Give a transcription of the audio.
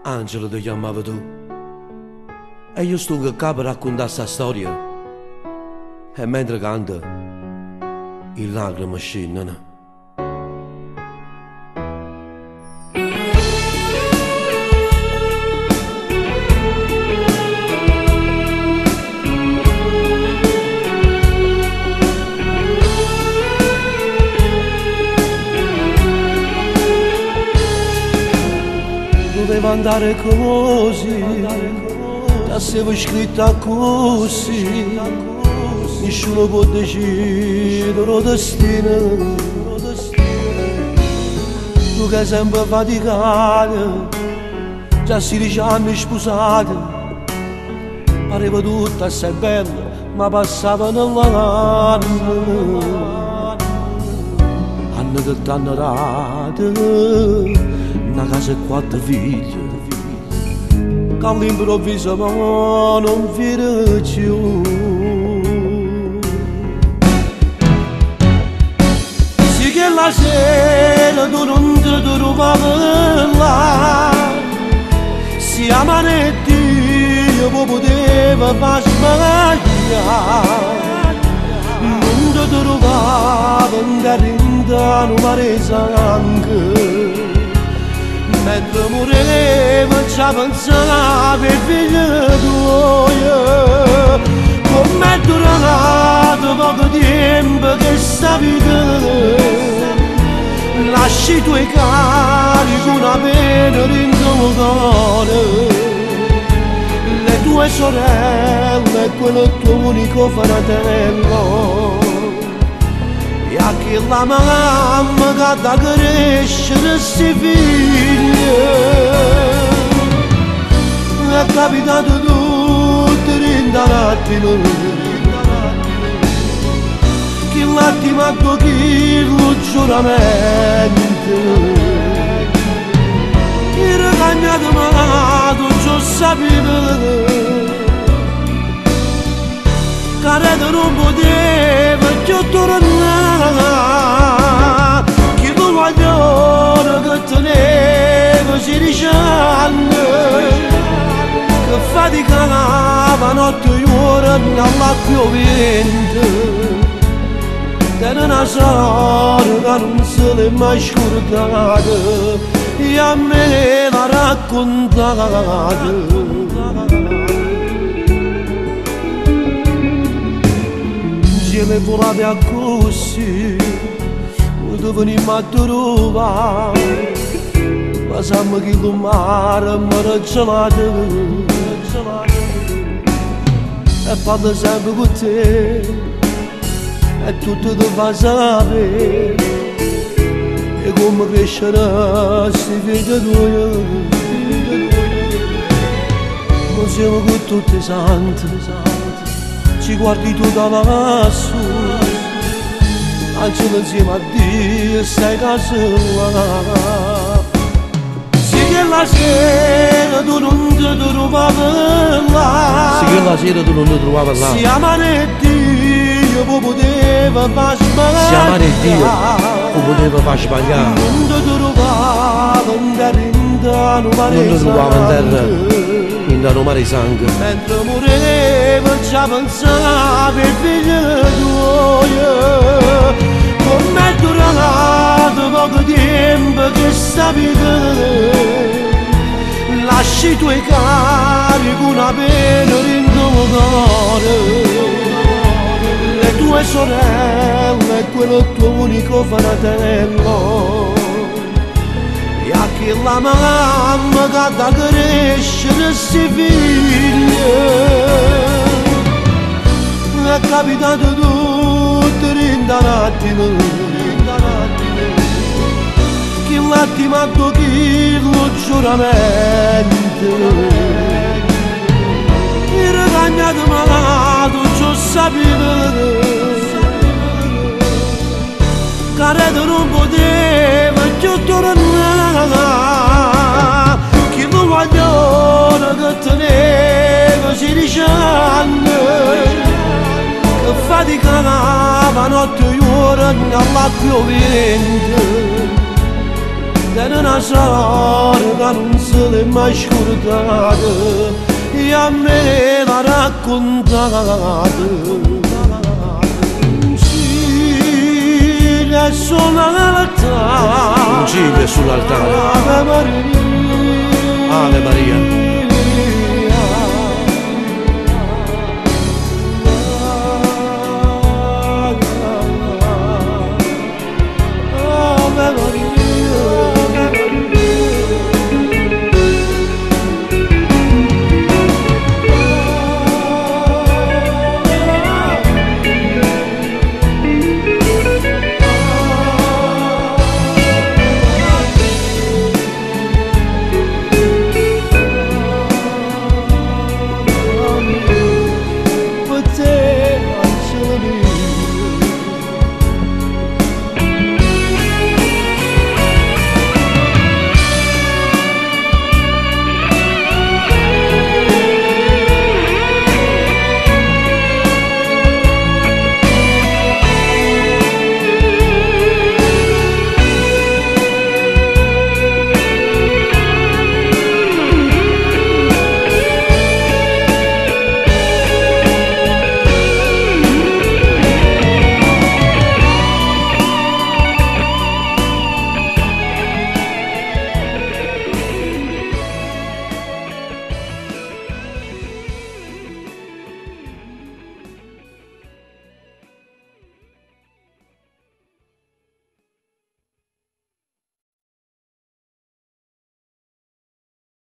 Angelo ti chiamava tu. E io sto che capo a raccontare sta storia. E mentre canta, le lacrime scendono. Doveva andare così, l'avevo scritta così, nessuno può decidere il destino. Tu che sempre faticata, già 16 anni sposata, pareva tutta assai bella, ma passavano l'anno, anni che t'hanno dato una casa e 4 figli, che all'improvviso non viene più. Sì che la sera tu non ti trovavi là, si amare Dio poteva far sbagliare, non ti trovavi in un mare sangue. Mentre moriva ci pensava il figlio tuo, come è durato poco tempo che sta vita. Lasci i tuoi cari con una pena dentro il cuore, le tue sorelle e quello tuo unico fratello. E anche la mamma che da crescere si figlia, è capitato tutto in un attimo, che l'attimo ha toccato il giuramento, il ragagnato malato già sapeva, che non poteva più tornare, che lo guaglione che teneva 16 anni, che faticava notte e ore nell'acqua piovente, era una storia che non se l'è mai scordata, e a me l'ha raccontata. Le volate a così, dove venimmo a trovare, ma sappiamo che il mare mi era gelato, e parlo sempre con te, e tutto ti fa sapere, e come crescerà si vede tu, non siamo con tutti i santi. Ci guardi tu da lassù, angelo insieme a Dio stai casa là. Sì che la sera tu non ti trovavi là, sì che la sera tu non ti trovavi là, si amare Dio poteva far sbagliare, si amare Dio poteva far sbagliare, non ti trovavi in terra, non ti trovavi in terra in un mare di sangue. Mentre moriva ci pensava il figlio tuo, come è durato poco tempo che sta vita. Lasci i tuoi cari con una pena dentro il cuore, le tue sorelle e quello tuo unico fratello. E anche la mamma che da crescere si figlia, è capitato tutto in un attimo, che l'attimo ha toccato il giuramento, il ragagnato malato già sapeva, che non poteva più tornare, che lo guaglione che teneva 16 anni, che faticava notte e ore nell'acqua piovente, Dene nasciare che non se l'è mai scordata e a me l'ha raccontata. Sì, che sull'altare, un ciglio sull'altare. Ave Maria, Ave Maria.